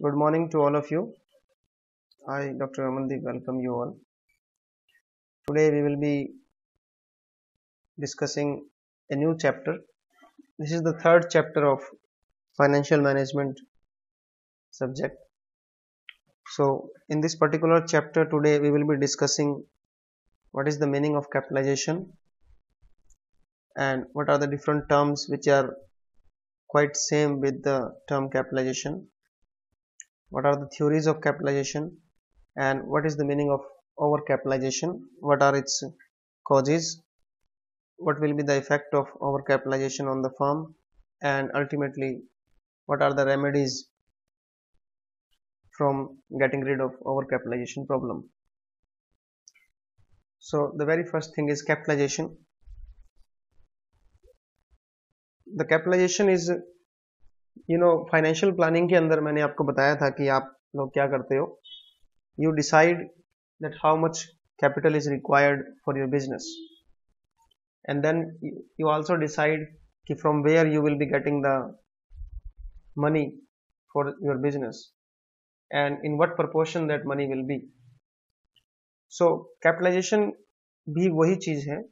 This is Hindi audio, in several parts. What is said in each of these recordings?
Good morning to all of you. I, Dr. Amandeep, welcome you all. Today we will be discussing a new chapter. This is the third chapter of financial management subject. So, in this particular chapter today we will be discussing what is the meaning of capitalization and what are the different terms which are quite same with the term capitalization. What are the theories of capitalization and what is the meaning of overcapitalization? What are its causes? What will be the effect of overcapitalization on the firm, and ultimately what are the remedies from getting rid of overcapitalization problem. So the very first thing is capitalization. The capitalization is financial planning के अंदर मैंने आपको बताया था कि आप लोग क्या करते हो, you decide that how much capital is required for your business, and then you also decide कि from where you will be getting the money for your business and in what proportion that money will be. So capitalization भी वही चीज है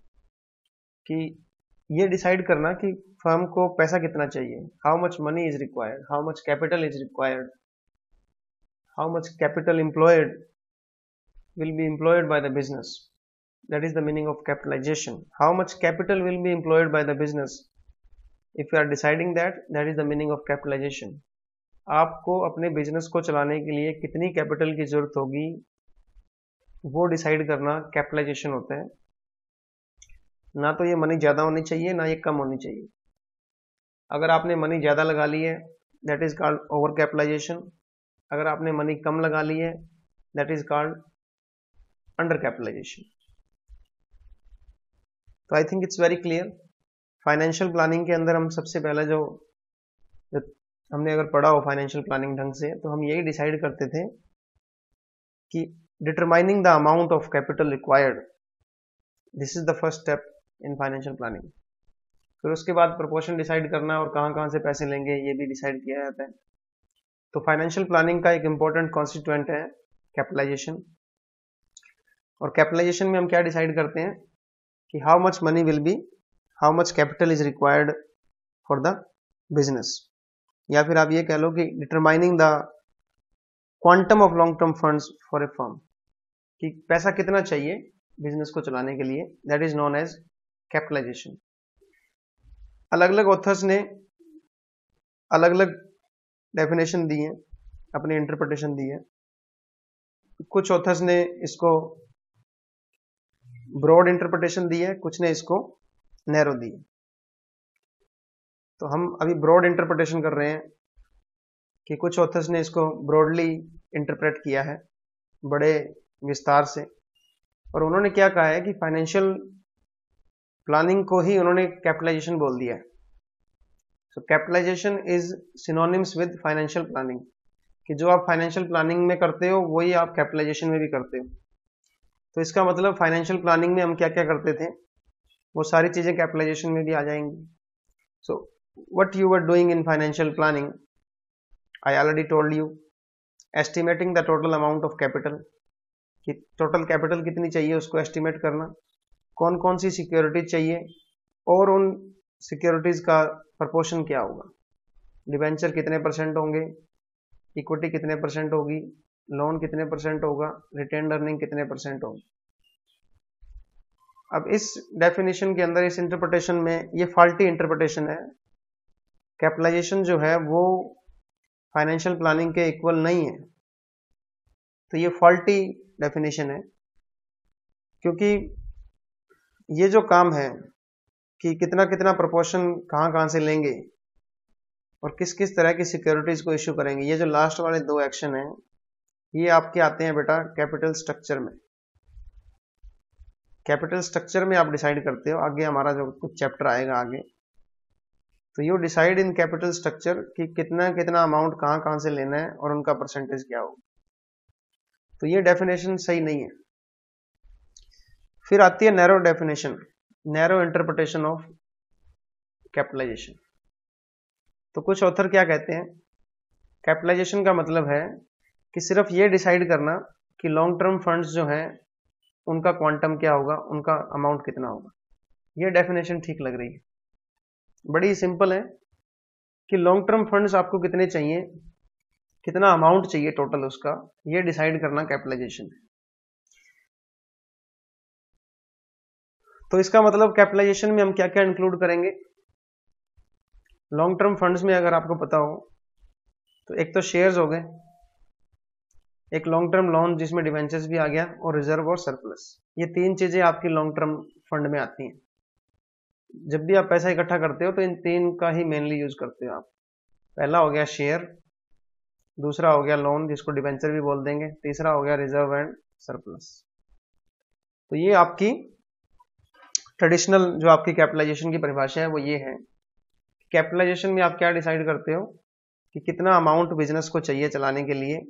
कि ये डिसाइड करना कि फर्म को पैसा कितना चाहिए, how much money is required, how much capital is required, how much capital employed will be employed by the business. That is the meaning of capitalization. How much capital will be employed by the business? If you are deciding that, that is the meaning of capitalization. आपको अपने बिजनेस को चलाने के लिए कितनी कैपिटल की जरूरत होगी वो डिसाइड करना कैपिटलाइजेशन होता है. ना तो ये मनी ज़्यादा होनी चाहिए ना ये कम होनी चाहिए. अगर आपने मनी ज़्यादा लगा ली है that is called over capitalization. अगर आपने मनी कम लगा ली है that is called under capitalization. तो I think it's very clear. Financial planning के अंदर हम सबसे पहले जो हमने अगर पढ़ा हो फाइनेंशियल प्लानिंग ढंग से, तो हम यही डिसाइड करते थे कि determining the amount of capital required, this is the first step in financial planning. फिर उसके बाद प्रोपोर्शन डिसाइड करना और कहाँ कहाँ से पैसे लेंगे ये भी डिसाइड किया जाता है. तो फाइनेंशियल प्लानिंग का एक इम्पोर्टेंट कॉन्स्टिट्यूएंट है कैपिटलाइजेशन. और कैपिटलाइजेशन में हम क्या डिसाइड करते हैं कि how much money will be, how much capital is required for the business, या फिर आप ये कह लो कि determining the quantum of long term funds for a firm, कि पैसा कितना चाहिए बिजनेस को चलाने के लिए, that is known as capitalization. अलग अलग ऑथर्स ने अलग अलग डेफिनेशन दी है, अपनी इंटरप्रिटेशन दी है. कुछ ऑथर्स ने इसको ब्रॉड इंटरप्रिटेशन दी है, कुछ ने इसको नैरो दी है. तो हम अभी ब्रॉड इंटरप्रिटेशन कर रहे हैं कि कुछ ऑथर्स ने इसको ब्रॉडली इंटरप्रेट किया है बड़े विस्तार से, और उन्होंने क्या कहा है कि फाइनेंशियल प्लानिंग को ही उन्होंने कैपिटलाइजेशन बोल दिया है. So capitalization is synonyms with financial planning, कि जो आप फाइनेंशियल प्लानिंग में करते हो वही आप कैपिटलाइजेशन में भी करते हो. तो इसका मतलब फाइनेंशियल प्लानिंग में हम क्या क्या करते थे वो सारी चीजें कैपिटलाइजेशन में भी आ जाएंगी. So what you were doing in financial planning, I already told you, estimating the total amount of capital, कि टोटल कैपिटल कितनी चाहिए उसको एस्टिमेट करना, कौन कौन सी सिक्योरिटीज चाहिए और उन सिक्योरिटीज का प्रपोर्शन क्या होगा, डिवेंचर कितने परसेंट होंगे, इक्विटी कितने परसेंट होगी, लोन कितने परसेंट होगा, रिटेन अर्निंग कितने परसेंट होगी. अब इस डेफिनेशन के अंदर, इस इंटरप्रिटेशन में, ये फॉल्टी इंटरप्रिटेशन है. कैपिटलाइजेशन जो है वो फाइनेंशियल प्लानिंग के इक्वल नहीं है. तो ये फॉल्टी डेफिनेशन है, क्योंकि ये जो काम है कि कितना कितना प्रोपोर्शन कहाँ कहाँ से लेंगे और किस किस तरह की सिक्योरिटीज को इश्यू करेंगे, ये जो लास्ट वाले दो एक्शन हैं ये आपके आते हैं बेटा कैपिटल स्ट्रक्चर में. कैपिटल स्ट्रक्चर में आप डिसाइड करते हो, आगे हमारा जो कुछ चैप्टर आएगा आगे, तो you decide in capital structure कि कितना कितना अमाउंट कहाँ कहाँ से लेना है और उनका परसेंटेज क्या होगा. तो ये डेफिनेशन सही नहीं है. फिर आती है narrow definition, narrow interpretation of capitalization. तो कुछ ऑथर क्या कहते हैं कैपिटलाइजेशन का मतलब है कि सिर्फ ये डिसाइड करना कि लॉन्ग टर्म फंड्स जो हैं उनका क्वांटम क्या होगा, उनका अमाउंट कितना होगा। ये डेफिनेशन ठीक लग रही है, बड़ी सिंपल है कि लॉन्ग टर्म फंड्स आपको कितने चाहिए, कितना अमाउंट चाहिए टोटल उसका, ये डिसाइड करना कैपिटलाइजेशन है। तो इसका मतलब कैपिटलाइजेशन में हम क्या क्या इंक्लूड करेंगे। लॉन्ग टर्म फंड्स में अगर आपको पता हो तो एक तो शेयर्स हो गए, एक लॉन्ग टर्म लोन जिसमें डिवेंचर्स भी आ गया, और रिजर्व और सरप्लस। ये तीन चीजें आपकी लॉन्ग टर्म फंड में आती हैं। जब भी आप पैसा इकट्ठा करते हो तो इन तीन का ही मेनली यूज करते हो आप। पहला हो गया शेयर, दूसरा हो गया लोन जिसको डिवेंचर भी बोल देंगे, तीसरा हो गया रिजर्व एंड सरप्लस। तो ये आपकी ट्रेडिशनल जो आपकी कैपिटलाइजेशन की परिभाषा है वो ये है। कैपिटलाइजेशन में आप क्या डिसाइड करते हो कि कितना अमाउंट बिजनेस को चाहिए चलाने के लिए,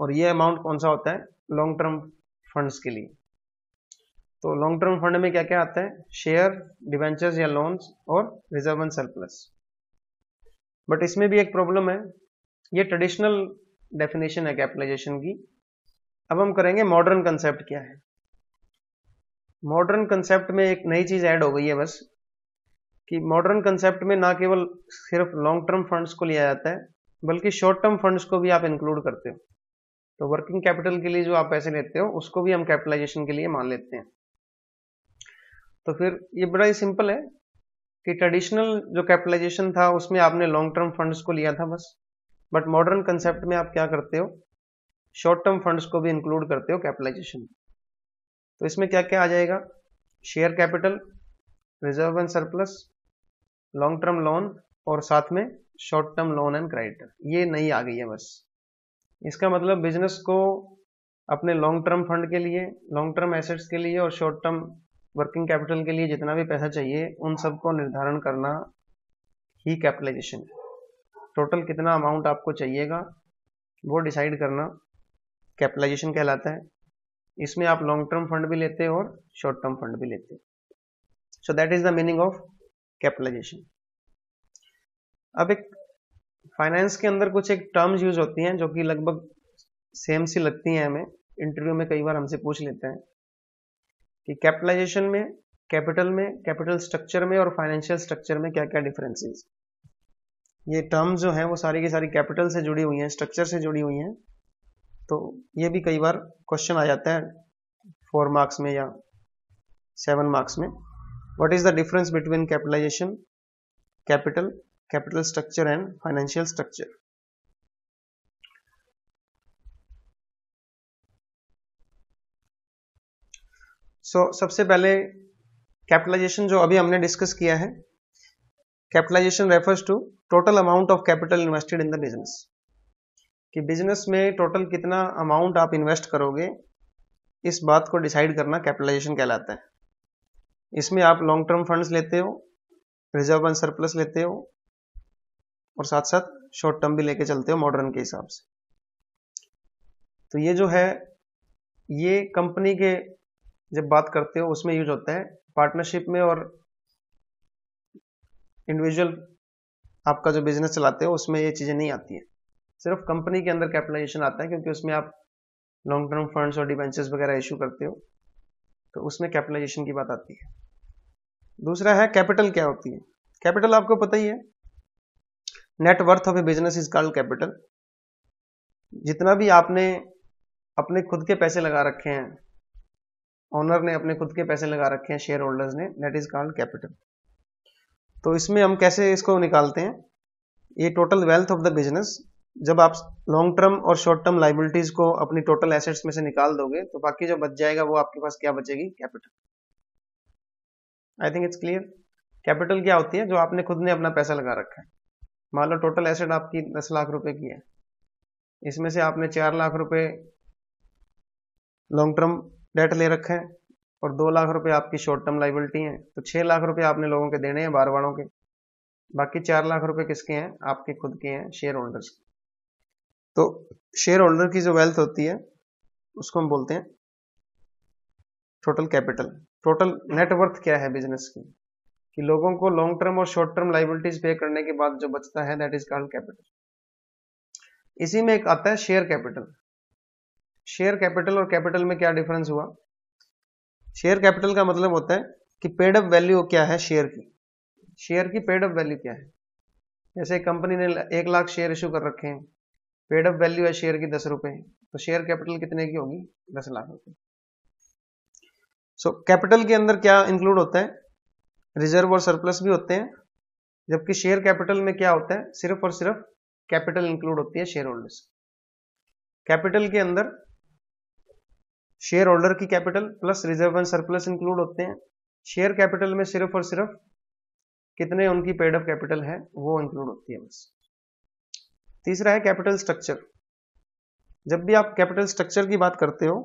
और ये अमाउंट कौन सा होता है, लॉन्ग टर्म फंड्स के लिए। तो लॉन्ग टर्म फंड में क्या क्या आता है, शेयर, डिवेंचर्स या लोन्स और रिजर्व एंड सरप्लस। बट इसमें भी एक प्रॉब्लम है, ये ट्रेडिशनल डेफिनेशन है कैपिटलाइजेशन की। अब हम करेंगे मॉडर्न कंसेप्ट क्या है। मॉडर्न कंसेप्ट में एक नई चीज ऐड हो गई है बस, कि मॉडर्न कंसेप्ट में ना केवल सिर्फ लॉन्ग टर्म फंड्स को लिया जाता है बल्कि शॉर्ट टर्म फंड्स को भी आप इंक्लूड करते हो। तो वर्किंग कैपिटल के लिए जो आप पैसे लेते हो उसको भी हम कैपिटलाइजेशन के लिए मान लेते हैं। तो फिर ये बड़ा ही सिंपल है कि ट्रेडिशनल जो कैपिटलाइजेशन था उसमें आपने लॉन्ग टर्म फंड्स को लिया था बस, बट मॉडर्न कंसेप्ट में आप क्या करते हो, शॉर्ट टर्म फंड्स को भी इंक्लूड करते हो कैपिटलाइजेशन। तो इसमें क्या क्या आ जाएगा, share capital, reserve and surplus, long term loan और साथ में short term loan and creditor. ये नई आ गई है बस। इसका मतलब बिजनेस को अपने लॉन्ग टर्म फंड के लिए, लॉन्ग टर्म एसेट्स के लिए और शॉर्ट टर्म वर्किंग कैपिटल के लिए जितना भी पैसा चाहिए उन सबको निर्धारण करना ही कैपिटलाइजेशन है। टोटल कितना अमाउंट आपको चाहिएगा वो डिसाइड करना कैपिटलाइजेशन कहलाता है। इसमें आप लॉन्ग टर्म फंड भी लेते हो और शॉर्ट टर्म फंड भी लेते हो। So that is the meaning of capitalization. अब एक फाइनेंस के अंदर कुछ एक टर्म्स यूज होती हैं जो कि लगभग सेम सी लगती हैं हमें, इंटरव्यू में कई बार हमसे पूछ लेते हैं कि कैपिटलाइजेशन में, कैपिटल स्ट्रक्चर में और फाइनेंशियल स्ट्रक्चर में क्या क्या डिफरेंसेस। ये टर्म्स जो हैं वो सारी की सारी कैपिटल से जुड़ी हुई हैं, स्ट्रक्चर से जुड़ी हुई हैं। तो ये भी कई बार क्वेश्चन आ जाता है 4 मार्क्स में या 7 मार्क्स में। What is the difference between capitalization, capital structure and financial structure. सबसे पहले कैपिटलाइजेशन जो अभी हमने डिस्कस किया है, capitalization refers to total amount of capital invested in the business. कि बिजनेस में टोटल कितना अमाउंट आप इन्वेस्ट करोगे, इस बात को डिसाइड करना कैपिटलाइजेशन कहलाता है। इसमें आप लॉन्ग टर्म फंड्स लेते हो, रिजर्व एंड सरप्लस लेते हो और साथ साथ शॉर्ट टर्म भी लेके चलते हो मॉडर्न के हिसाब से। तो ये जो है ये कंपनी के जब बात करते हो उसमें यूज होता है, पार्टनरशिप में और इंडिविजुअल आपका जो बिजनेस चलाते हो उसमें ये चीजें नहीं आती है। सिर्फ कंपनी के अंदर कैपिटलाइजेशन आता है क्योंकि उसमें आप लॉन्ग टर्म फंड्स और डिवेंचर्स वगैरह इशू करते हो, तो उसमें कैपिटलाइजेशन की बात आती है। दूसरा है कैपिटल क्या होती है। कैपिटल आपको पता ही है, net worth of A business is called capital. जितना भी आपने अपने खुद के पैसे लगा रखे हैं, ओनर ने अपने खुद के पैसे लगा रखे हैं, शेयर होल्डर्स ने, दैट इज कॉल्ड कैपिटल। तो इसमें हम कैसे इसको निकालते हैं, ये total wealth of the business, जब आप लॉन्ग टर्म और शॉर्ट टर्म लाइबिलिटीज को अपनी टोटल एसेट्स में से निकाल दोगे तो बाकी जो बच जाएगा वो आपके पास क्या बचेगी, capital. I think it's clear. Capital क्या होती है, जो आपने खुद ने अपना पैसा लगा रखा है। मान लो टोटल एसेट आपकी 10 लाख रुपए की है, इसमें से आपने 4 लाख रुपए लॉन्ग टर्म डेट ले रखा है और 2 लाख रुपए आपकी शॉर्ट टर्म लाइबिलिटी है। तो 6 लाख रुपए आपने लोगों के देने हैं, बार बारों के। बाकी 4 लाख रुपए किसके हैं, आपके खुद के हैं, शेयर होल्डर्स के। तो शेयर होल्डर की जो वेल्थ होती है उसको हम बोलते हैं टोटल कैपिटल। टोटल नेटवर्थ क्या है बिजनेस की, कि लोगों को लॉन्ग टर्म और शॉर्ट टर्म लाइबिलिटीज पे करने के बाद जो बचता है, दैट इज कॉल्ड कैपिटल। इसी में एक आता है शेयर कैपिटल। शेयर कैपिटल और कैपिटल में क्या डिफरेंस हुआ? शेयर कैपिटल का मतलब होता है कि पेड अप वैल्यू क्या है शेयर की, शेयर की पेड अप वैल्यू क्या है। जैसे कंपनी ने 1 लाख शेयर इशू कर रखे हैं, पेड अप वैल्यू है शेयर की 10 रुपए, तो शेयर कैपिटल कितने की होगी? 10 लाख रुपए। सो कैपिटल के अंदर क्या इंक्लूड होता है? रिजर्व और सरप्लस भी होते हैं, जबकि शेयर कैपिटल में क्या होता है? सिर्फ और सिर्फ कैपिटल इंक्लूड होती है शेयर होल्डर्स। कैपिटल के अंदर शेयर होल्डर की capital plus reserve and surplus include होते हैं। शेयर कैपिटल में सिर्फ और सिर्फ कितने उनकी पेड अप कैपिटल है वो इंक्लूड होती है बस। तीसरा है कैपिटल स्ट्रक्चर। जब भी आप कैपिटल स्ट्रक्चर की बात करते हो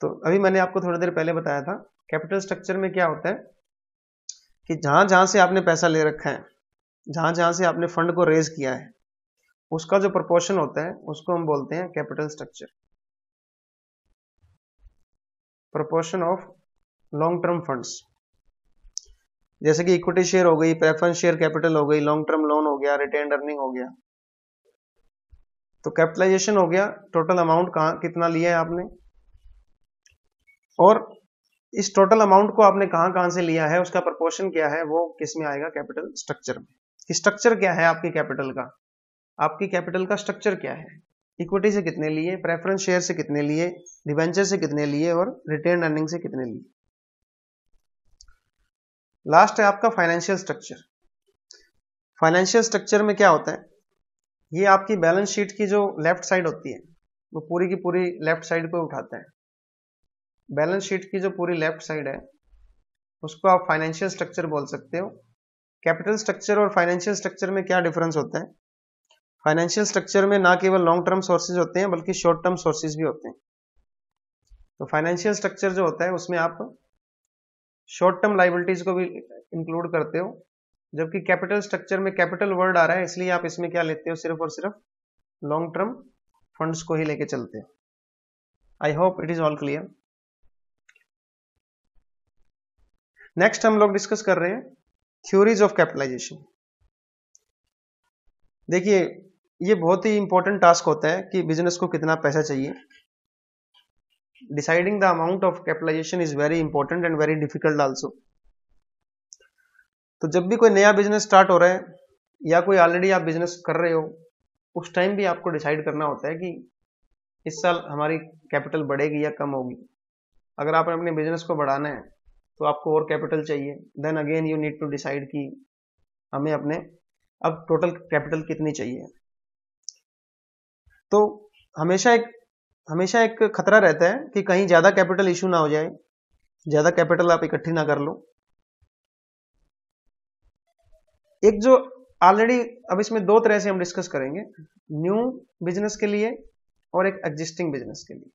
तो अभी मैंने आपको थोड़ी देर पहले बताया था, कैपिटल स्ट्रक्चर में क्या होता है कि जहां जहां से आपने पैसा ले रखा है, जहां जहां से आपने फंड को रेज किया है, उसका जो प्रोपोर्शन होता है उसको हम बोलते हैं capital structure. Proportion of long term funds, जैसे कि इक्विटी शेयर हो गई, प्रेफरेंस शेयर कैपिटल हो गई, लॉन्ग टर्म लोन हो गया, रिटेन्ड अर्निंग हो गया। तो कैपिटलाइजेशन हो गया टोटल अमाउंट कहां कितना लिया है आपने, और इस टोटल अमाउंट को आपने कहां कहां से लिया है, उसका प्रोपोर्शन क्या है, वो किस में आएगा? कैपिटल स्ट्रक्चर में। स्ट्रक्चर क्या है आपकी कैपिटल का? आपकी कैपिटल का स्ट्रक्चर क्या है? इक्विटी से कितने लिए, प्रेफरेंस शेयर से कितने लिए, डिवेंचर से कितने लिए, और रिटेन अर्निंग से कितने लिए। लास्ट है आपका फाइनेंशियल स्ट्रक्चर। फाइनेंशियल स्ट्रक्चर में क्या होता है? ये आपकी बैलेंस शीट की जो लेफ्ट साइड होती है वो पूरी की पूरी लेफ्ट साइड को उठाता है। बैलेंस शीट की जो पूरी लेफ्ट साइड है उसको आप फाइनेंशियल स्ट्रक्चर बोल सकते हो। कैपिटल स्ट्रक्चर और फाइनेंशियल स्ट्रक्चर में क्या डिफरेंस होता है? फाइनेंशियल स्ट्रक्चर में ना केवल लॉन्ग टर्म सोर्सेज होते हैं बल्कि शॉर्ट टर्म सोर्सेज भी होते हैं। तो फाइनेंशियल स्ट्रक्चर जो होता है उसमें आप शॉर्ट टर्म लाइबिलिटीज को भी इंक्लूड करते हो, जबकि कैपिटल स्ट्रक्चर में कैपिटल वर्ड आ रहा है इसलिए आप इसमें क्या लेते हो? सिर्फ और सिर्फ लॉन्ग टर्म फंड्स को ही लेके चलते हो। I hope it is all clear. Next हम लोग डिस्कस कर रहे हैं थ्योरीज ऑफ कैपिटलाइजेशन। देखिए ये बहुत ही इंपॉर्टेंट टास्क होता है कि बिजनेस को कितना पैसा चाहिए। Deciding the amount of capitalization is very important and very difficult also. तो जब भी कोई नया बिजनेस स्टार्ट हो रहा है या कोई ऑलरेडी आप बिजनेस कर रहे हो, उस टाइम भी आपको डिसाइड करना होता है कि इस साल हमारी कैपिटल बढ़ेगी या कम होगी। अगर आपने अपने बिजनेस को बढ़ाना है तो आपको और कैपिटल चाहिए, then again you need to decide कि हमें अपने अब टोटल कैपिटल कितनी चाहिए। तो हमेशा एक खतरा रहता है कि कहीं ज्यादा कैपिटल इशू ना हो जाए, ज्यादा कैपिटल आप इकट्ठी ना कर लो। एक जो ऑलरेडी, अब इसमें दो तरह से हम डिस्कस करेंगे, न्यू बिजनेस के लिए और एक एग्जिस्टिंग बिजनेस के लिए।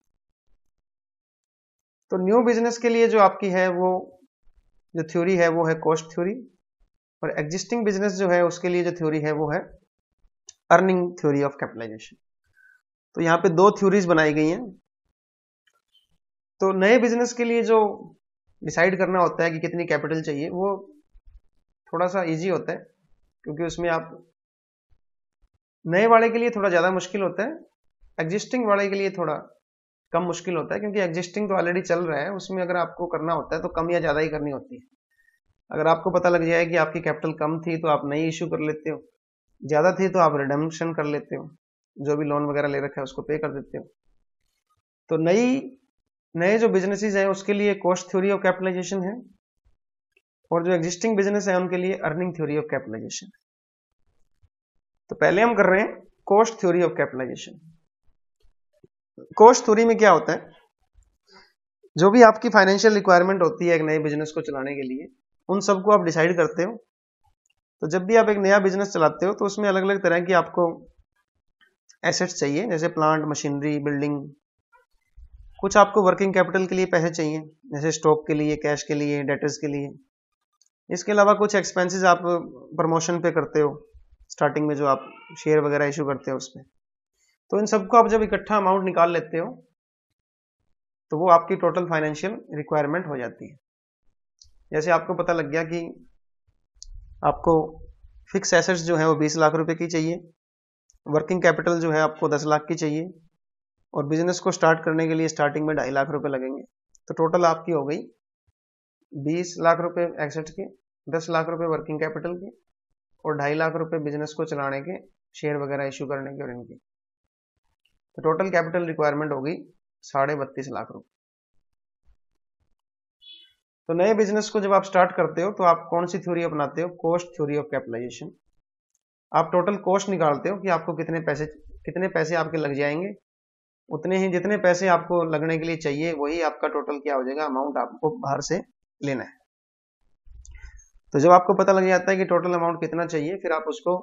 तो न्यू बिजनेस के लिए जो आपकी है वो जो थ्योरी है वो है कॉस्ट थ्योरी, और एग्जिस्टिंग बिजनेस जो है उसके लिए जो थ्योरी है वो है अर्निंग थ्योरी ऑफ कैपिटलाइजेशन। तो यहां पे दो थ्योरीज बनाई गई हैं। तो नए बिजनेस के लिए जो डिसाइड करना होता है कि कितनी कैपिटल चाहिए वो थोड़ा सा इजी होता है, क्योंकि उसमें आप नए वाले के लिए थोड़ा ज्यादा मुश्किल होता है, एग्जिस्टिंग वाले के लिए थोड़ा कम मुश्किल होता है, क्योंकि एग्जिस्टिंग तो ऑलरेडी चल रहा है, उसमें अगर आपको करना होता है तो कम या ज्यादा ही करनी होती है। अगर आपको पता लग जाए कि आपकी कैपिटल कम थी तो आप नई इश्यू कर लेते हो, ज्यादा थी तो आप रिडेम्पशन कर लेते हो, जो भी लोन वगैरह ले रखा है उसको पे कर देते हो। तो नए जो बिजनेसेस हैं उसके लिए कॉस्ट थ्योरी ऑफ कैपिटलाइजेशन है, और जो एग्जिस्टिंग बिजनेस है उनके लिए अर्निंग थ्योरी ऑफ कैपिटलाइजेशन। तो पहले हम कर रहे हैं cost theory of capitalization. Cost theory में क्या होता है, जो भी आपकी फाइनेंशियल रिक्वायरमेंट होती है एक नए बिजनेस को चलाने के लिए, उन सबको आप डिसाइड करते हो। तो जब भी आप एक नया बिजनेस चलाते हो तो उसमें अलग अलग तरह की आपको एसेट्स चाहिए, जैसे प्लांट, मशीनरी, बिल्डिंग। कुछ आपको वर्किंग कैपिटल के लिए पैसे चाहिए, जैसे स्टॉक के लिए, कैश के लिए, डेटर्स के लिए। इसके अलावा कुछ एक्सपेंसेस आप प्रमोशन पे करते हो, स्टार्टिंग में जो आप शेयर वगैरह इशू करते हो उसमें। तो इन सबको आप जब इकट्ठा अमाउंट निकाल लेते हो तो वो आपकी टोटल फाइनेंशियल रिक्वायरमेंट हो जाती है। जैसे आपको पता लग गया कि आपको फिक्स एसेट्स जो है वो 20 लाख रुपए की चाहिए, वर्किंग कैपिटल जो है आपको 10 लाख की चाहिए और बिजनेस को स्टार्ट करने के लिए स्टार्टिंग में 2.5 लाख रुपए लगेंगे, तो टोटल आपकी हो गई 20 लाख रुपए एसेट के, 10 लाख रुपए वर्किंग कैपिटल के और 2.5 लाख रुपए बिजनेस को चलाने के, शेयर वगैरह इश्यू करने के और इनके, तो टोटल कैपिटल रिक्वायरमेंट होगी 32.5 लाख रुपए। तो नए बिजनेस को जब आप स्टार्ट करते हो तो आप कौन सी थ्योरी अपनाते हो? Cost theory of capitalization. आप टोटल कॉस्ट निकालते हो कि आपको कितने पैसे आपके लग जाएंगे, उतने ही जितने पैसे आपको लगने के लिए चाहिए वही आपका टोटल क्या हो जाएगा, अमाउंट आपको बाहर से लेना है। तो जब आपको पता लग जाता है कि टोटल अमाउंट कितना चाहिए, फिर आप उसको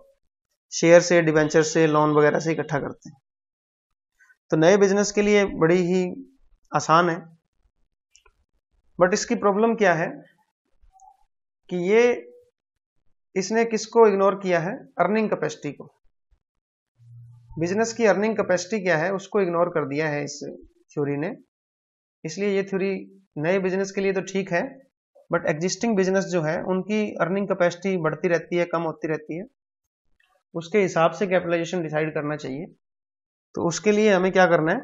शेयर से, डिवेंचर से, लोन वगैरह से इकट्ठा करते हैं। तो नए बिजनेस के लिए बड़ी ही आसान है, बट इसकी प्रॉब्लम क्या है कि इसने किसको इग्नोर किया है? अर्निंग कैपेसिटी को। बिजनेस की अर्निंग कैपेसिटी क्या है उसको इग्नोर कर दिया है इस थ्योरी ने। इसलिए ये थ्योरी नए बिजनेस के लिए तो ठीक है, बट एग्जिस्टिंग बिजनेस जो है उनकी अर्निंग कैपेसिटी बढ़ती रहती है, कम होती रहती है, उसके हिसाब से कैपिटलाइजेशन डिसाइड करना चाहिए। तो उसके लिए हमें क्या करना है,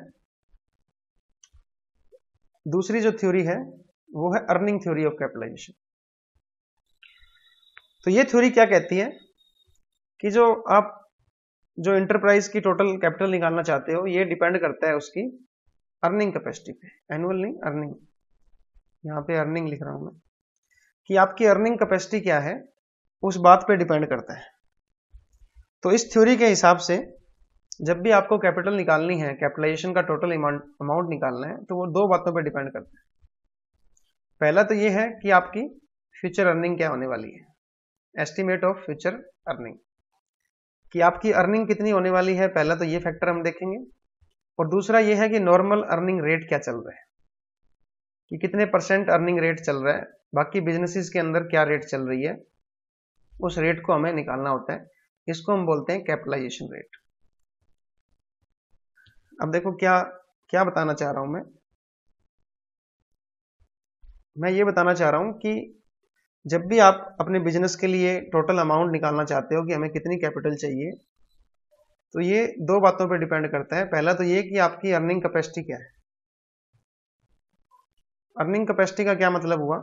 दूसरी जो थ्योरी है वो है अर्निंग थ्योरी ऑफ कैपिटलाइजेशन। तो ये थ्योरी क्या कहती है कि जो एंटरप्राइज की टोटल कैपिटल निकालना चाहते हो, ये डिपेंड करता है उसकी अर्निंग कैपेसिटी पे। एनुअल नहीं, अर्निंग, यहां पे अर्निंग लिख रहा हूं मैं, कि आपकी अर्निंग कैपेसिटी क्या है उस बात पे डिपेंड करता है। तो इस थ्योरी के हिसाब से जब भी आपको कैपिटल निकालनी है, कैपिटलाइजेशन का टोटल अमाउंट निकालना है, तो वो दो बातों पे डिपेंड करता है। पहला तो ये है कि आपकी फ्यूचर अर्निंग क्या होने वाली है, एस्टिमेट ऑफ फ्यूचर अर्निंग, कि आपकी अर्निंग कितनी होने वाली है, पहला तो ये फैक्टर हम देखेंगे। और दूसरा ये है कि नॉर्मल अर्निंग रेट क्या चल रहा है, कि कितने % अर्निंग रेट चल रहा है, बाकी बिजनेसेस के अंदर क्या रेट चल रही है, उस रेट को हमें निकालना होता है। इसको हम बोलते हैं कैपिटलाइजेशन रेट। अब देखो क्या क्या बताना चाह रहा हूं मैं ये बताना चाह रहा हूं कि जब भी आप अपने बिजनेस के लिए टोटल अमाउंट निकालना चाहते हो कि हमें कितनी कैपिटल चाहिए, तो ये दो बातों पर डिपेंड करता है। पहला तो ये कि आपकी अर्निंग कैपेसिटी क्या है। अर्निंग कैपेसिटी का क्या मतलब हुआ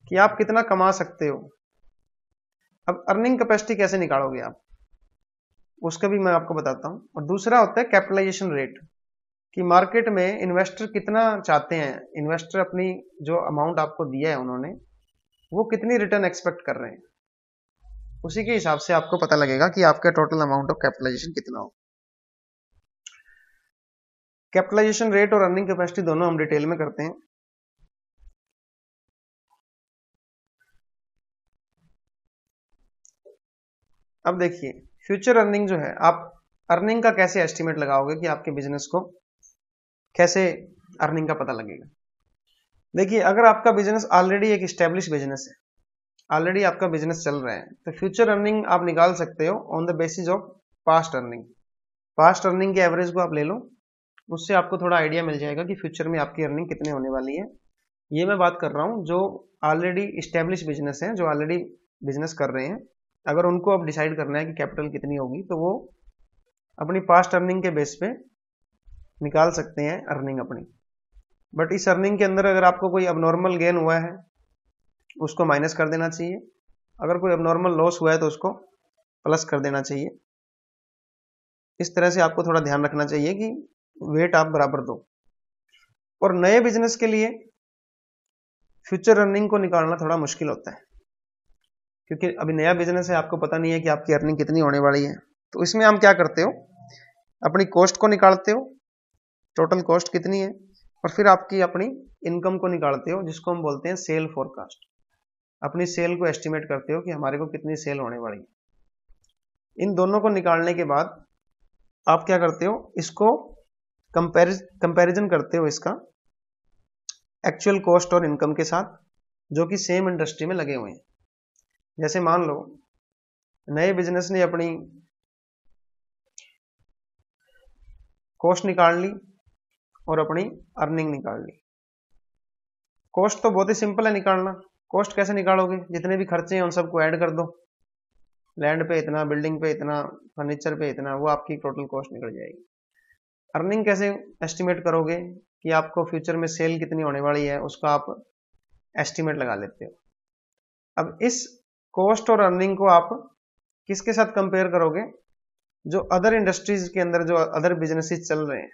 कि आप कितना कमा सकते हो। अब अर्निंग कैपेसिटी कैसे निकालोगे आप, उसका भी मैं आपको बताता हूं। और दूसरा होता है कैपिटलाइजेशन रेट, कि मार्केट में इन्वेस्टर कितना चाहते हैं, इन्वेस्टर अपनी जो अमाउंट आपको दिया है उन्होंने, वो कितनी रिटर्न एक्सपेक्ट कर रहे हैं, उसी के हिसाब से आपको पता लगेगा कि आपका टोटल अमाउंट ऑफ कैपिटलाइजेशन कितना हो। कैपिटलाइजेशन रेट और अर्निंग कैपेसिटी दोनों हम डिटेल में करते हैं। अब देखिए, फ्यूचर अर्निंग जो है, आप अर्निंग का कैसे एस्टिमेट लगाओगे कि आपके बिजनेस को कैसे अर्निंग का पता लगेगा। देखिए, अगर आपका बिजनेस ऑलरेडी एक स्टेब्लिश बिजनेस है, ऑलरेडी आपका बिजनेस चल रहा है, तो फ्यूचर अर्निंग आप निकाल सकते हो on the basis of past earning. Past earning के एवरेज को आप ले लो, उससे आपको थोड़ा आइडिया मिल जाएगा कि फ्यूचर में आपकी अर्निंग कितने होने वाली है। ये मैं बात कर रहा हूं जो ऑलरेडी स्टेब्लिश बिजनेस है, जो ऑलरेडी बिजनेस कर रहे हैं। अगर उनको अब डिसाइड करना है कि कैपिटल कितनी होगी, तो वो अपनी पास्ट अर्निंग के बेस पे निकाल सकते हैं अर्निंग अपनी। बट इस अर्निंग के अंदर अगर आपको कोई अबनॉर्मल गेन हुआ है, उसको माइनस कर देना चाहिए। अगर कोई अबनॉर्मल लॉस हुआ है तो उसको प्लस कर देना चाहिए। इस तरह से आपको थोड़ा ध्यान रखना चाहिए कि वेट आप बराबर दो। और नए बिजनेस के लिए फ्यूचर अर्निंग को निकालना थोड़ा मुश्किल होता है, क्योंकि अभी नया बिजनेस है, आपको पता नहीं है कि आपकी अर्निंग कितनी होने वाली है। तो इसमें हम क्या करते हो, अपनी कॉस्ट को निकालते हो, टोटल कॉस्ट कितनी है, और फिर आपकी अपनी इनकम को निकालते हो, जिसको हम बोलते हैं सेल फोरकास्ट। अपनी सेल को एस्टिमेट करते हो कि हमारे को कितनी सेल होने वाली है। इन दोनों को निकालने के बाद आप क्या करते हो, इसको कंपैरिजन करते हो इसका एक्चुअल कॉस्ट और इनकम के साथ, जो कि सेम इंडस्ट्री में लगे हुए हैं। जैसे मान लो नए बिजनेस ने अपनी कॉस्ट निकाल ली और अपनी अर्निंग निकाल ली। कॉस्ट तो बहुत ही सिंपल है निकालना। कॉस्ट कैसे निकालोगे, जितने भी खर्चे हैं उन सबको ऐड कर दो, लैंड पे इतना, बिल्डिंग पे इतना, फर्नीचर पे इतना, वो आपकी टोटल कॉस्ट निकल जाएगी। अर्निंग कैसे एस्टिमेट करोगे कि आपको फ्यूचर में सेल कितनी होने वाली है, उसका आप एस्टिमेट लगा लेते हो। अब इस कॉस्ट और अर्निंग को आप किसके साथ कंपेयर करोगे? जो अदर इंडस्ट्रीज के अंदर जो अदर बिजनेसेस चल रहे हैं,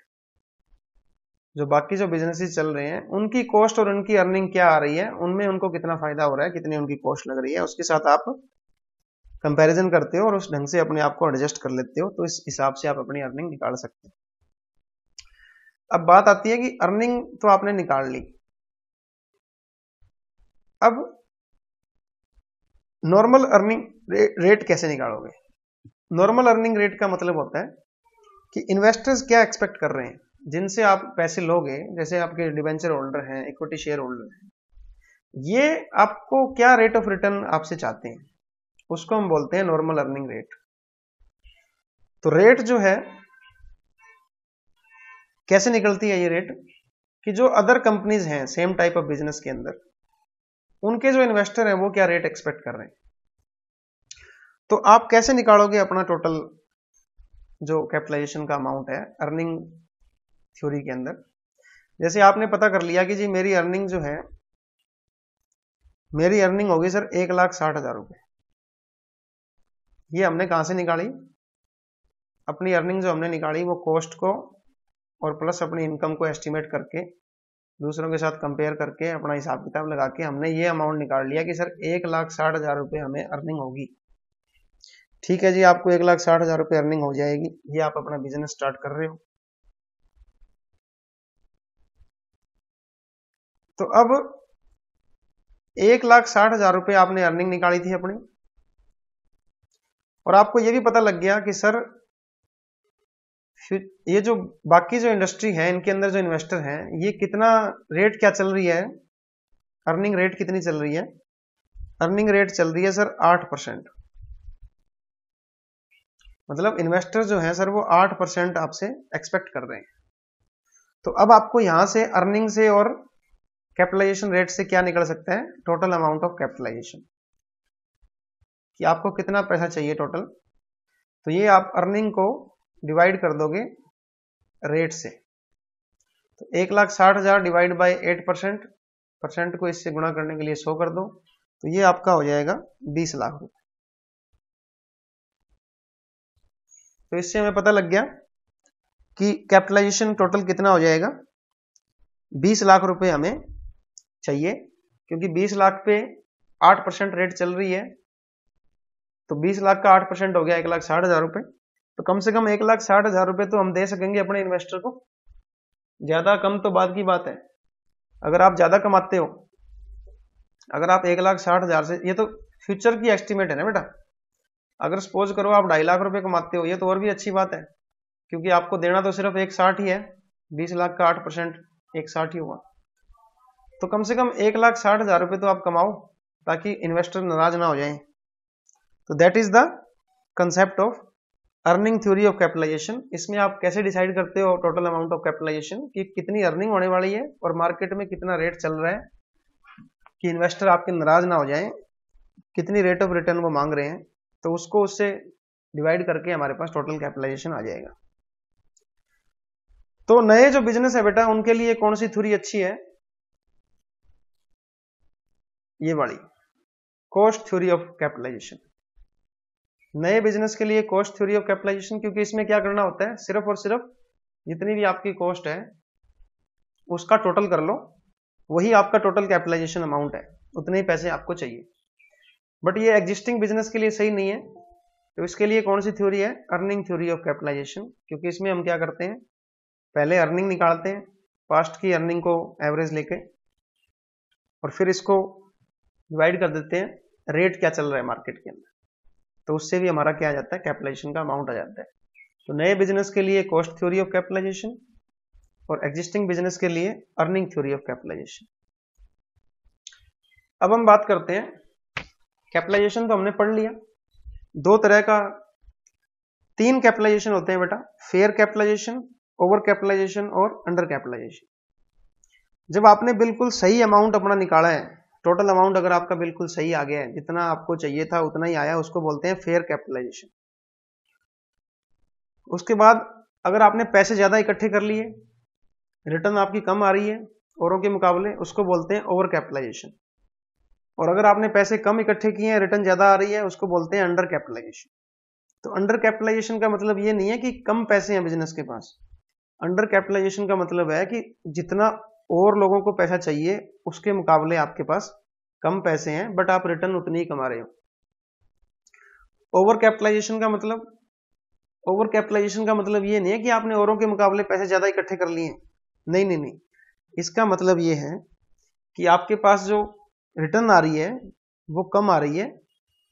जो बाकी जो बिजनेसेस चल रहे हैं, उनकी कॉस्ट और उनकी अर्निंग क्या आ रही है, उनमें उनको कितना फायदा हो रहा है, कितनी उनकी कॉस्ट लग रही है, उसके साथ आप कंपैरिजन करते हो और उस ढंग से अपने आप को एडजस्ट कर लेते हो। तो इस हिसाब से आप अपनी अर्निंग निकाल सकते हो। अब बात आती है कि अर्निंग तो आपने निकाल ली, अब नॉर्मल अर्निंग रेट कैसे निकालोगे? नॉर्मल अर्निंग रेट का मतलब होता है कि इन्वेस्टर्स क्या एक्सपेक्ट कर रहे हैं जिनसे आप पैसे लोगे, जैसे आपके डिबेंचर होल्डर हैं, इक्विटी शेयर होल्डर हैं, ये आपको क्या रेट ऑफ रिटर्न आपसे चाहते हैं, उसको हम बोलते हैं नॉर्मल अर्निंग रेट। तो रेट जो है कैसे निकलती है ये रेट, कि जो अदर कंपनीज हैं सेम टाइप ऑफ बिजनेस के अंदर, उनके जो इन्वेस्टर हैं वो क्या रेट एक्सपेक्ट कर रहे हैं। तो आप कैसे निकालोगे अपना टोटल जो कैपिटलाइजेशन का अमाउंट है अर्निंग थ्योरी के अंदर? जैसे आपने पता कर लिया कि जी मेरी अर्निंग जो है, मेरी अर्निंग होगी सर 1,60,000 रुपए। ये हमने कहां से निकाली? अपनी अर्निंग जो हमने निकाली वो कॉस्ट को और प्लस अपनी इनकम को एस्टिमेट करके, दूसरों के साथ कंपेयर करके, अपना हिसाब किताब लगा के हमने ये अमाउंट निकाल लिया कि सर 1,60,000 रुपए हमें अर्निंग होगी। ठीक है जी, आपको 1,60,000 रुपए अर्निंग हो जाएगी, ये आप अपना बिजनेस स्टार्ट कर रहे हो। तो अब 1,60,000 रुपए आपने अर्निंग निकाली थी अपनी, और आपको यह भी पता लग गया कि सर ये जो बाकी जो इंडस्ट्री है, इनके अंदर जो इन्वेस्टर हैं, ये कितना रेट क्या चल रही है, अर्निंग रेट कितनी चल रही है? अर्निंग रेट चल रही है सर 8%। मतलब इन्वेस्टर जो है सर वो 8% आपसे एक्सपेक्ट कर रहे हैं। तो अब आपको यहां से अर्निंग से और कैपिटलाइजेशन रेट से क्या निकल सकता है? टोटल अमाउंट ऑफ कैपिटलाइजेशन, कि आपको कितना पैसा चाहिए टोटल। तो ये आप अर्निंग को डिवाइड कर दोगे रेट से। तो 1,60,000 डिवाइड बाय 8%, परसेंट को इससे गुणा करने के लिए 100 कर दो, तो ये आपका हो जाएगा 20 लाख रुपए। तो इससे हमें पता लग गया कि कैपिटलाइजेशन टोटल कितना हो जाएगा, 20 लाख रुपए हमें चाहिए, क्योंकि 20 लाख पे 8% रेट चल रही है। तो 20 लाख का 8% हो गया 1,60,000 रुपए। तो कम से कम 1,60,000 रुपए तो हम दे सकेंगे अपने इन्वेस्टर को। ज्यादा कम तो बाद की बात है, अगर आप ज्यादा कमाते हो, अगर आप 1,60,000 से, ये तो फ्यूचर की एस्टिमेट है ना बेटा, अगर सपोज करो आप 2.5 लाख रुपए कमाते हो, ये तो और भी अच्छी बात है, क्योंकि आपको देना तो सिर्फ 1,60 ही है, 20 लाख का 8% 1,60 ही हुआ। तो कम से कम 1,60,000 रुपए तो आप कमाओ, ताकि इन्वेस्टर नाराज ना हो जाए। तो that is the concept of earning theory of capitalization. इसमें आप कैसे डिसाइड करते हो टोटल अमाउंट ऑफ कैपिटलाइजेशन, कि कितनी अर्निंग होने वाली है और मार्केट में कितना रेट चल रहा है, कि इन्वेस्टर आपके नाराज ना हो जाए, कितनी रेट ऑफ रिटर्न वो मांग रहे हैं, तो उसको उससे डिवाइड करके हमारे पास टोटल कैपिटलाइजेशन आ जाएगा। तो नए जो बिजनेस है बेटा, उनके लिए कौन सी थ्योरी अच्छी है? ये वाली कॉस्ट थ्योरी ऑफ कैपिटलाइजेशन। नए बिजनेस के लिए कॉस्ट थ्योरी ऑफ कैपिटलाइजेशन, क्योंकि इसमें क्या करना होता है, सिर्फ और सिर्फ जितनी भी आपकी कॉस्ट है उसका टोटल कर लो, वही आपका टोटल कैपिटलाइजेशन अमाउंट है, उतने ही पैसे आपको चाहिए। बट ये एग्जिस्टिंग बिजनेस के लिए सही नहीं है। तो इसके लिए कौन सी थ्योरी है? Earning theory of capitalization. क्योंकि इसमें हम क्या करते हैं, पहले अर्निंग निकालते हैं, पास्ट की अर्निंग को एवरेज लेके, और फिर इसको डिवाइड कर देते हैं रेट क्या चल रहा है मार्केट के अंदर, तो उससे भी हमारा क्या आ जाता है, कैपिटलाइजेशन का अमाउंट आ जाता है। तो नए बिजनेस के लिए कॉस्ट थ्योरी ऑफ कैपिटलाइजेशन, और एग्जिस्टिंग बिजनेस के लिए अर्निंग थ्योरी ऑफ कैपिटलाइजेशन। अब हम बात करते हैं, कैपिटलाइजेशन तो हमने पढ़ लिया, दो तरह का, 3 कैपिटलाइजेशन होते हैं बेटा, फेयर कैपिटलाइजेशन, ओवर कैपिटलाइजेशन और अंडर कैपिटलाइजेशन। जब आपने बिल्कुल सही अमाउंट अपना निकाला है, टोटल अमाउंट अगर आपका बिल्कुल सही आ गया है, जितना आपको चाहिए था उतना ही आया, उसको बोलते हैं फेयर कैपिटलाइजेशन। उसके बाद अगर आपने पैसे ज्यादा इकट्ठे कर लिए, रिटर्न आपकी कम आ रही है औरों के मुकाबले, उसको बोलते हैं ओवर कैपिटलाइजेशन। और अगर आपने पैसे कम इकट्ठे किए हैं, रिटर्न ज्यादा आ रही है, उसको बोलते हैं अंडर कैपिटलाइजेशन। तो अंडर कैपिटलाइजेशन का मतलब ये नहीं है कि कम पैसे हैं बिजनेस के पास। अंडर कैपिटलाइजेशन का मतलब है कि जितना और लोगों को पैसा चाहिए उसके मुकाबले आपके पास कम पैसे हैं, बट आप रिटर्न उतनी ही कमा रहे हो। ओवर कैपिटलाइजेशन का मतलब ये नहीं है कि आपने औरों के मुकाबले पैसे ज्यादा इकट्ठे कर लिए। नहीं नहीं नहीं, इसका मतलब ये है कि आपके पास जो रिटर्न आ रही है वो कम आ रही है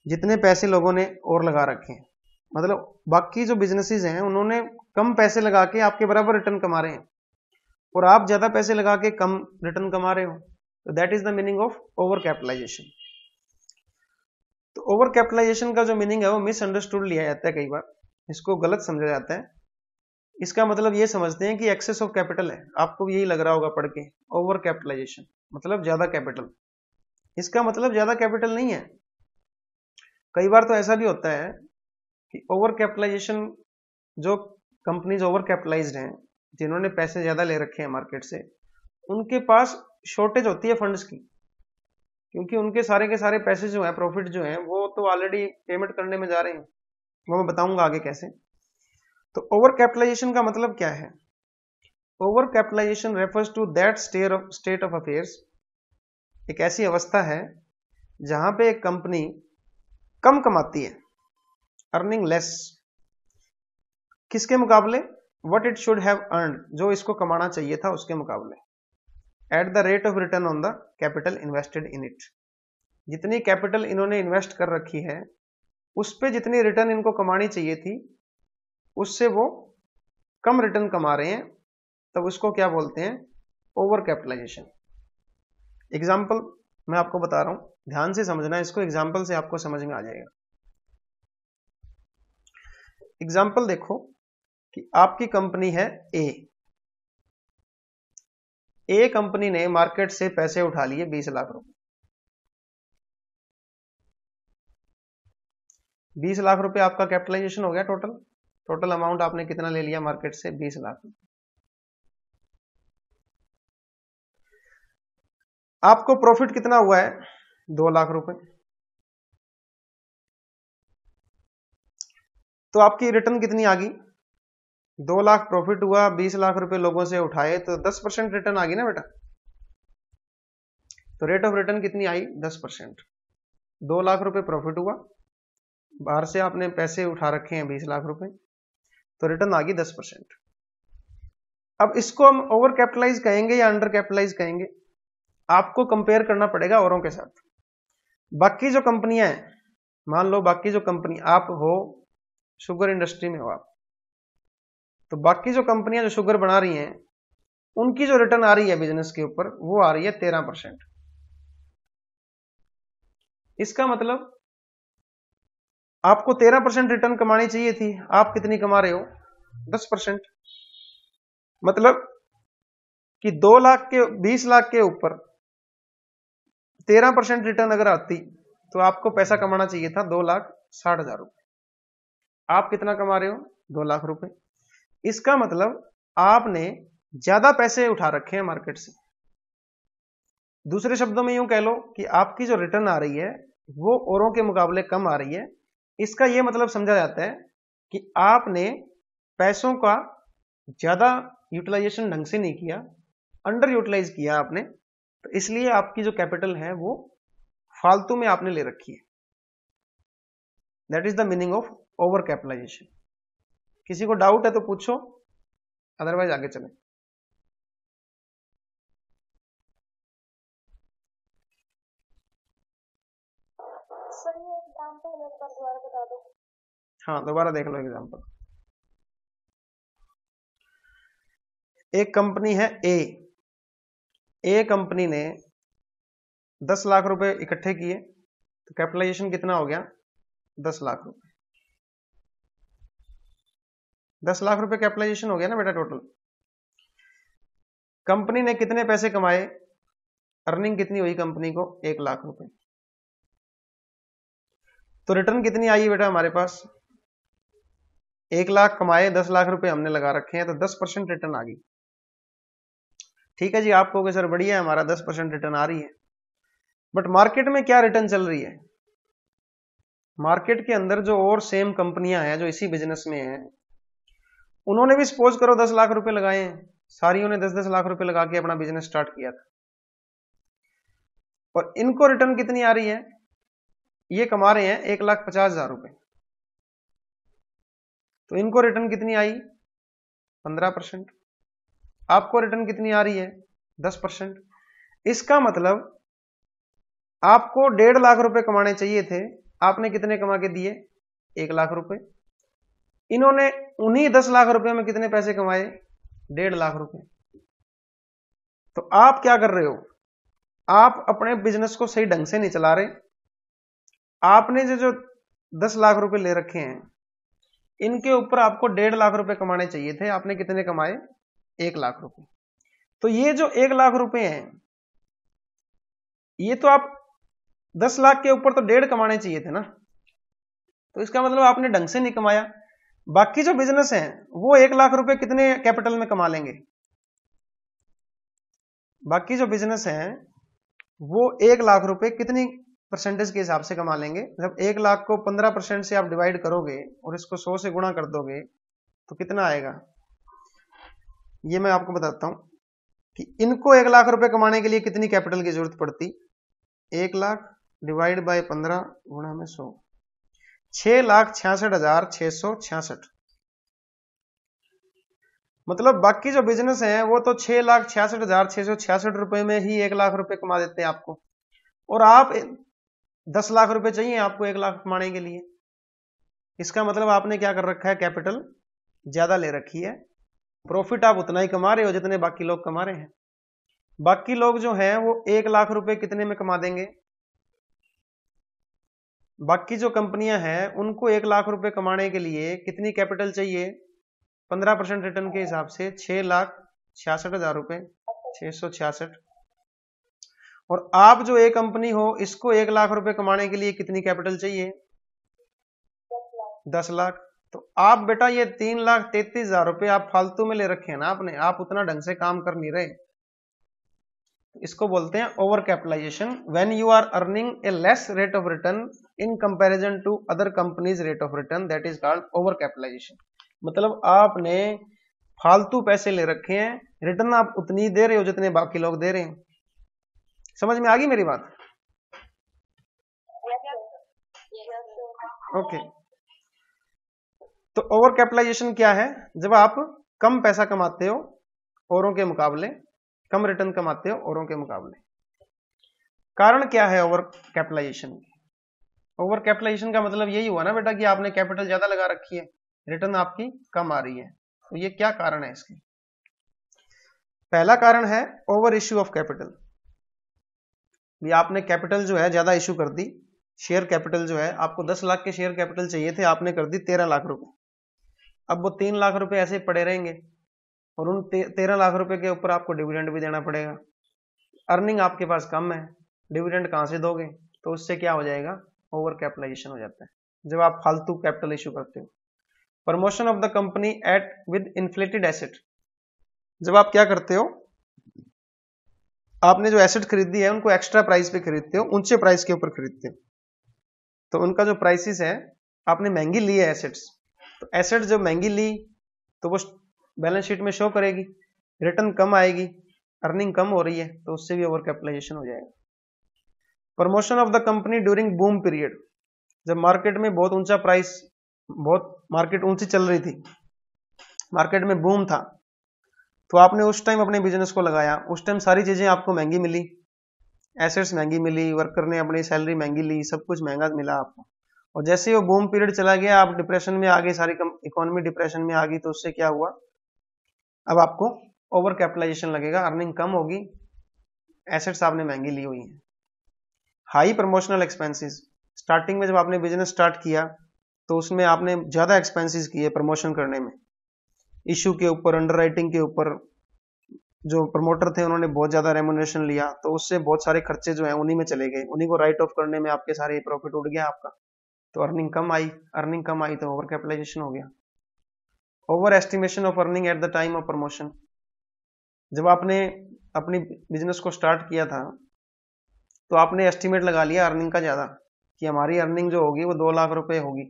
जितने पैसे लोगों ने और लगा रखे हैं। मतलब बाकी जो बिजनेसेस हैं उन्होंने कम पैसे लगा के आपके बराबर रिटर्न कमा रहे हैं, और आप ज्यादा पैसे लगा के कम रिटर्न कमा रहे हो। तो that is the meaning of over capitalization. तो ओवर कैपिटलाइजेशन का जो मीनिंग है वो मिसअंडरस्टूड लिया जाता है, कई बार इसको गलत समझा जाता है। इसका मतलब ये समझते हैं कि एक्सेस ऑफ कैपिटल है, आपको भी यही लग रहा होगा पढ़ के, ओवर कैपिटलाइजेशन मतलब ज्यादा कैपिटल। इसका मतलब ज्यादा कैपिटल नहीं है। कई बार तो ऐसा भी होता है कि ओवर कैपिटलाइजेशन, जो कंपनीज ओवर कैपिटलाइज्ड हैं, जिन्होंने पैसे ज्यादा ले रखे हैं मार्केट से, उनके पास शॉर्टेज होती है फंड्स की, क्योंकि उनके सारे के सारे पैसे जो है, प्रॉफिट जो है, वो तो ऑलरेडी पेमेंट करने में जा रहे हैं। वो मैं बताऊंगा आगे कैसे। तो ओवर कैपिटलाइजेशन का मतलब क्या है? Over capitalization refers to that state of affairs, एक ऐसी अवस्था है जहां पे एक कंपनी कम कमाती है, अर्निंग लेस, किसके मुकाबले? What it should have earned, जो इसको कमाना चाहिए था उसके मुकाबले, at the rate of return on the capital invested in it. जितनी कैपिटल इन्होंने इन्वेस्ट कर रखी है उस पे जितनी रिटर्न इनको कमानी चाहिए थी उससे वो कम रिटर्न कमा रहे हैं, तब उसको क्या बोलते हैं? Over capitalisation. एग्जाम्पल मैं आपको बता रहा हूं, ध्यान से समझना इसको, एग्जाम्पल से आपको समझ में आ जाएगा। एग्जाम्पल देखो कि आपकी कंपनी है ए कंपनी ने मार्केट से पैसे उठा लिए 20 लाख रुपए। 20 लाख रुपए आपका कैपिटलाइजेशन हो गया। टोटल अमाउंट आपने कितना ले लिया मार्केट से? 20 लाख रुपए। आपको प्रॉफिट कितना हुआ है? 2 लाख रुपए। तो आपकी रिटर्न कितनी आ गई? 2 लाख प्रॉफिट हुआ, 20 लाख रुपए लोगों से उठाए, तो 10% रिटर्न आ गई ना बेटा। तो रेट ऑफ रिटर्न कितनी आई? 10%। 2 लाख रुपए प्रॉफिट हुआ, बाहर से आपने पैसे उठा रखे हैं 20 लाख रुपए, तो रिटर्न आ गई 10%। अब इसको हम ओवर कैपिटलाइज कहेंगे या अंडर कैपिटलाइज कहेंगे? आपको कंपेयर करना पड़ेगा औरों के साथ। बाकी जो कंपनियां हैं, मान लो बाकी जो कंपनी, आप हो शुगर इंडस्ट्री में हो आप, तो बाकी जो कंपनियां जो शुगर बना रही हैं उनकी जो रिटर्न आ रही है बिजनेस के ऊपर वो आ रही है 13%। इसका मतलब आपको 13% रिटर्न कमानी चाहिए थी, आप कितनी कमा रहे हो? 10%। मतलब कि 2 लाख के 20 लाख के ऊपर 13% रिटर्न अगर आती तो आपको पैसा कमाना चाहिए था 2,60,000 रुपए। आप कितना कमा रहे हो? 2 लाख रुपए। इसका मतलब आपने ज्यादा पैसे उठा रखे हैं मार्केट से। दूसरे शब्दों में यूं कह लो कि आपकी जो रिटर्न आ रही है वो औरों के मुकाबले कम आ रही है। इसका यह मतलब समझा जाता है कि आपने पैसों का ज्यादा यूटिलाइजेशन ढंग से नहीं किया, अंडर यूटिलाइज किया आपने, तो इसलिए आपकी जो कैपिटल है वो फालतू में आपने ले रखी है। That is the meaning of over capitalization. किसी को डाउट है तो पूछो, अदरवाइज आगे चलें। सर ये एग्जांपल एक बार दोबारा बता दो। हाँ, दोबारा देख लो एग्जांपल। एक कंपनी है ए कंपनी ने 10 लाख रुपए इकट्ठे किए, तो कैपिटलाइजेशन कितना हो गया? 10 लाख रुपए। 10 लाख रुपए कैपिटलाइजेशन हो गया ना बेटा टोटल। कंपनी ने कितने पैसे कमाए? अर्निंग कितनी हुई कंपनी को? 1 लाख रुपए। तो रिटर्न कितनी आई बेटा हमारे पास? 1 लाख कमाए, 10 लाख रुपए हमने लगा रखे हैं, तो 10% रिटर्न आ गई। ठीक है जी, आप कहोगे सर बढ़िया है, हमारा 10% रिटर्न आ रही है, बट मार्केट में क्या रिटर्न चल रही है? मार्केट के अंदर जो और सेम कंपनियां हैं जो इसी बिजनेस में हैं, उन्होंने भी सपोज करो 10 लाख रुपए लगाए हैं, सारियों ने 10-10 लाख रुपए लगा के अपना बिजनेस स्टार्ट किया था, और इनको रिटर्न कितनी आ रही है? ये कमा रहे हैं 1,50,000 रुपए, तो इनको रिटर्न कितनी आई? 15%। आपको रिटर्न कितनी आ रही है? 10%। इसका मतलब आपको 1.5 लाख रुपए कमाने चाहिए थे, आपने कितने कमा के दिए? 1 लाख रुपए। इन्होंने उन्हीं 10 लाख रुपए में कितने पैसे कमाए? 1.5 लाख रुपए। तो आप क्या कर रहे हो? आप अपने बिजनेस को सही ढंग से नहीं चला रहे। आपने जो 10 लाख रुपए ले रखे हैं, इनके ऊपर आपको 1.5 लाख रुपए कमाने चाहिए थे, आपने कितने कमाए? 1 लाख रुपए। तो ये जो 1 लाख रुपए हैं, ये तो आप 10 लाख के ऊपर तो 1.5 कमाने चाहिए थे ना, तो इसका मतलब आपने ढंग से नहीं कमाया। बाकी जो बिजनेस है वो 1 लाख रुपए कितने कैपिटल में कमा लेंगे? बाकी जो बिजनेस है वो 1 लाख रुपए कितनी परसेंटेज के हिसाब से कमा लेंगे? जब 1 लाख को 15% से आप डिवाइड करोगे और इसको 100 से गुणा कर दोगे तो कितना आएगा? ये मैं आपको बताता हूं कि इनको 1 लाख रुपए कमाने के लिए कितनी कैपिटल की जरूरत पड़ती। 1 लाख डिवाइड बाय 15 गुणा में 100, 6,66,666। मतलब बाकी जो बिजनेस है वो तो 6,66,666 रुपए में ही 1 लाख रुपए कमा देते हैं आपको, और आप 10 लाख रुपए चाहिए आपको 1 लाख कमाने के लिए। इसका मतलब आपने क्या कर रखा है? कैपिटल ज्यादा ले रखी है। प्रॉफिट आप उतना ही कमा रहे हो जितने बाकी लोग कमा रहे हैं। बाकी लोग जो हैं वो 1 लाख रुपए कितने में कमा देंगे? बाकी जो कंपनियां हैं उनको 1 लाख रुपए कमाने के लिए कितनी कैपिटल चाहिए? 15% रिटर्न के हिसाब से 6,66,000 रुपए, 666। और आप जो एक कंपनी हो, इसको 1 लाख रुपए कमाने के लिए कितनी कैपिटल चाहिए? 10 लाख। तो आप बेटा ये 3,33,000 रुपए आप फालतू में ले रखे हैं ना आपने, आप उतना ढंग से काम कर नहीं रहे। इसको बोलते हैं over capitalization. When you are earning a less rate of return in comparison to other companies rate of return, that is called over capitalization. मतलब आपने फालतू पैसे ले रखे हैं, रिटर्न आप उतनी दे रहे हो जितने बाकी लोग दे रहे हैं। समझ में आ गई मेरी बात? ओके। तो ओवर कैपिटलाइजेशन क्या है? जब आप कम पैसा कमाते हो औरों के मुकाबले, कम रिटर्न कमाते हो औरों के मुकाबले। कारण क्या है ओवर कैपिटलाइजेशन? ओवर कैपिटलाइजेशन का मतलब यही हुआ ना बेटा कि आपने कैपिटल ज्यादा लगा रखी है, रिटर्न आपकी कम आ रही है। तो ये क्या कारण है इसके? पहला कारण है ओवर इश्यू ऑफ कैपिटल। भी आपने कैपिटल जो है ज्यादा इश्यू कर दी। शेयर कैपिटल जो है, आपको 10 लाख के शेयर कैपिटल चाहिए थे, आपने कर दी 13 लाख रुपए। अब वो 3 लाख रुपए ऐसे पड़े रहेंगे और उन 13 लाख रुपए के ऊपर आपको डिविडेंड भी देना पड़ेगा। अर्निंग आपके पास कम है, डिविडेंड कहां से दोगे? तो उससे क्या हो जाएगा? ओवर कैपिटलाइजेशन हो जाता है जब आप फालतू कैपिटल इश्यू करते हो। Promotion of the company at with inflated asset. जब आप क्या करते हो, आपने जो एसेट खरीदी है उनको एक्स्ट्रा प्राइस पे खरीदते हो, ऊंचे प्राइस के ऊपर खरीदते हो, तो उनका जो प्राइसेस है, आपने महंगी ली है एसेट्स, तो एसेट जब महंगी ली तो वो बैलेंस शीट में शो करेगी, रिटर्न कम आएगी, अर्निंग कम हो रही है, तो उससे भी ओवर कैपिटलाइजेशन हो जाएगा। Promotion of the company during boom period. जब मार्केट में बहुत ऊंचा प्राइस, बहुत मार्केट ऊंची चल रही थी, मार्केट में बूम था, तो आपने उस टाइम अपने बिजनेस को लगाया, उस टाइम सारी चीजें आपको महंगी मिली, एसेट्स महंगी मिली, वर्कर ने अपनी सैलरी महंगी ली, सब कुछ महंगा मिला आपको। और जैसे वो बूम पीरियड चला गया, आप डिप्रेशन में आ गए, सारी इकोनॉमी डिप्रेशन में आ गई, तो उससे क्या हुआ? अब आपको ओवर कैपिटलाइजेशन लगेगा, अर्निंग कम होगी, एसेट्स आपने महंगी ली हुई है। High promotional expenses. स्टार्टिंग में जब आपने बिजनेस स्टार्ट किया तो उसमें आपने ज्यादा एक्सपेंसेस किए प्रमोशन करने में, इश्यू के ऊपर, अंडरराइटिंग के ऊपर, जो प्रमोटर थे उन्होंने बहुत ज़्यादा रेमुनरेशन लिया, तो उससे बहुत सारे खर्चे जो हैं उन्हीं में चले गए, उन्हीं को राइट ऑफ करने में आपके सारे प्रॉफिट उड़ गया आपका। तो अर्निंग कम आई तो ओवर कैपिटलाइजेशन हो गया। Over estimation of earning at the time of promotion, जब आपने अपनी बिजनेस को स्टार्ट किया था तो आपने एस्टिमेट लगा लिया अर्निंग का ज़्यादा, कि हमारी अर्निंग जो होगी वो 2 लाख रुपए होगी,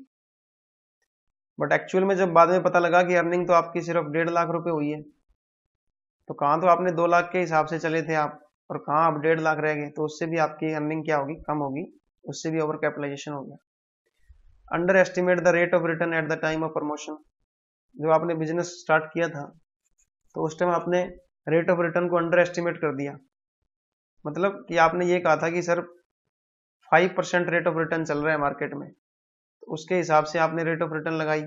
बट एक्चुअल में जब बाद में पता लगा कि अर्निंग तो आपकी सिर्फ 1.5 लाख रुपए हुई है, तो कहाँ तो आपने 2 लाख के हिसाब से चले थे आप, और कहाँ आप 1.5 लाख रह गए, तो उससे भी आपकी अर्निंग क्या होगी, कम होगी, उससे भी ओवर कैपिटलाइजेशन हो गया। Under estimate the rate of return at the time of promotion, जब आपने बिजनेस स्टार्ट किया था तो उस टाइम आपने रेट ऑफ रिटर्न को अंडर एस्टिमेट कर दिया, मतलब कि आपने ये कहा था कि सर 5% रेट ऑफ रिटर्न चल रहा है मार्केट में, तो उसके हिसाब से आपने रेट ऑफ रिटर्न लगाई,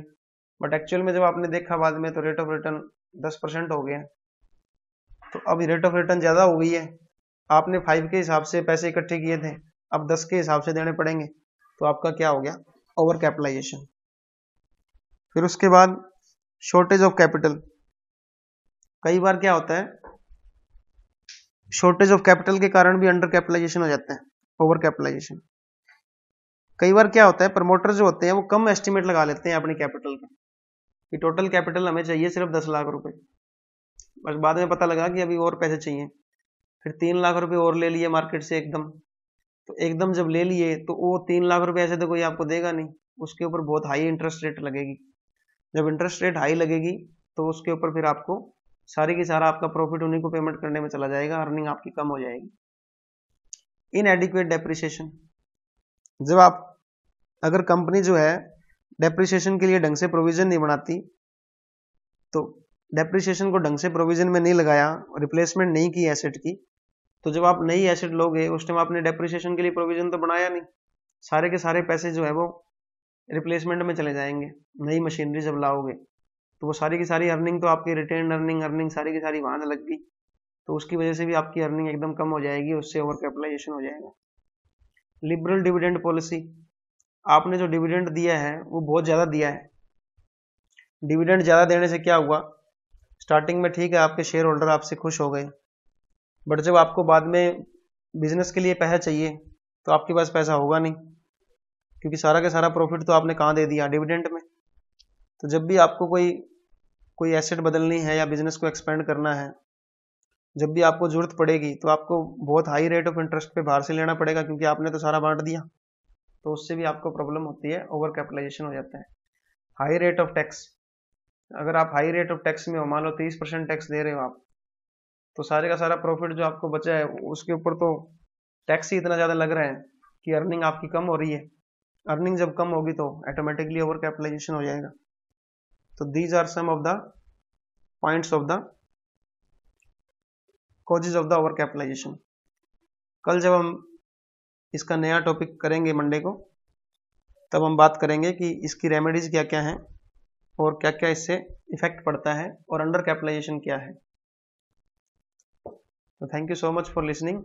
बट एक्चुअल में जब आपने देखा बाद में तो रेट ऑफ रिटर्न 10% हो गया। तो अब रेट ऑफ रिटर्न ज़्यादा हो गई है, आपने 5 के हिसाब से पैसे इकट्ठे किए थे, अब 10 के हिसाब से देने पड़ेंगे, तो आपका क्या हो गया, ओवर कैपिटलाइजेशन। फिर उसके बाद शॉर्टेज ऑफ कैपिटल, कई बार क्या होता है, शॉर्टेज ऑफ कैपिटल के कारण भी अंडर कैपिटलाइजेशन हो जाता है, ओवर कैपिटलाइजेशन। कई बार क्या होता है, प्रमोटर जो होते हैं वो कम एस्टिमेट लगा लेते हैं अपनी कैपिटल का, कि टोटल कैपिटल हमें चाहिए सिर्फ 10 लाख रुपए, बस बाद में पता लगा कि अभी और पैसे चाहिए, फिर 3 लाख रुपए और ले लिए मार्केट से एकदम, तो एकदम जब ले लिए तो वो 3 लाख रुपए ऐसे तो कोई आपको देगा नहीं, उसके ऊपर बहुत हाई इंटरेस्ट रेट लगेगी, जब इंटरेस्ट रेट हाई लगेगी तो उसके ऊपर फिर आपको सारी की सारा आपका प्रॉफिट उन्हीं को पेमेंट करने में चला जाएगा, अर्निंग आपकी कम हो जाएगी। इनएडिक्वेट डेप्रिसिएशन, जब आप अगर कंपनी जो है डेप्रिसिएशन के लिए ढंग से प्रोविजन नहीं बनाती, तो डेप्रिसिएशन को ढंग से प्रोविजन में नहीं लगाया, रिप्लेसमेंट नहीं की एसेट की, तो जब आप नई एसेट लोगे उस टाइम आपने डेप्रिसिएशन के लिए प्रोविजन तो बनाया नहीं, सारे के सारे पैसे जो है वो रिप्लेसमेंट में चले जाएंगे। नई मशीनरी जब लाओगे तो वो सारी की सारी अर्निंग तो आपकी रिटेन अर्निंग सारी की सारी वहां लग गई, तो उसकी वजह से भी आपकी अर्निंग एकदम कम हो जाएगी, उससे ओवर कैपिटलाइजेशन हो जाएगा। लिबरल डिविडेंड पॉलिसी, आपने जो डिविडेंड दिया है वो बहुत ज़्यादा दिया है, डिविडेंड ज़्यादा देने से क्या हुआ, स्टार्टिंग में ठीक है आपके शेयर होल्डर आपसे खुश हो गए, बट जब आपको बाद में बिजनेस के लिए पैसा चाहिए तो आपके पास पैसा होगा नहीं, क्योंकि सारा का सारा प्रॉफिट तो आपने कहाँ दे दिया, डिविडेंड में। तो जब भी आपको कोई एसेट बदलनी है या बिजनेस को एक्सपेंड करना है, जब भी आपको जरूरत पड़ेगी तो आपको बहुत हाई रेट ऑफ इंटरेस्ट पे बाहर से लेना पड़ेगा, क्योंकि आपने तो सारा बांट दिया, तो उससे भी आपको प्रॉब्लम होती है, ओवर कैपिटलाइजेशन हो जाता है। हाई रेट ऑफ टैक्स, अगर आप हाई रेट ऑफ टैक्स में हो, मान लो 30% टैक्स दे रहे हो आप, तो सारे का सारा प्रॉफिट जो आपको बचा है उसके ऊपर तो टैक्स ही इतना ज़्यादा लग रहा है कि अर्निंग आपकी कम हो रही है। अर्निंग जब कम होगी तो ऑटोमेटिकली ओवर कैपिटलाइजेशन हो जाएगा। तो these are some of the points of the causes of the over capitalization. कल जब हम इसका नया टॉपिक करेंगे मंडे को, तब हम बात करेंगे कि इसकी रेमेडीज क्या क्या हैं और क्या क्या इससे इफेक्ट पड़ता है और अंडर कैपिटलाइजेशन क्या है। तो thank you so much for listening.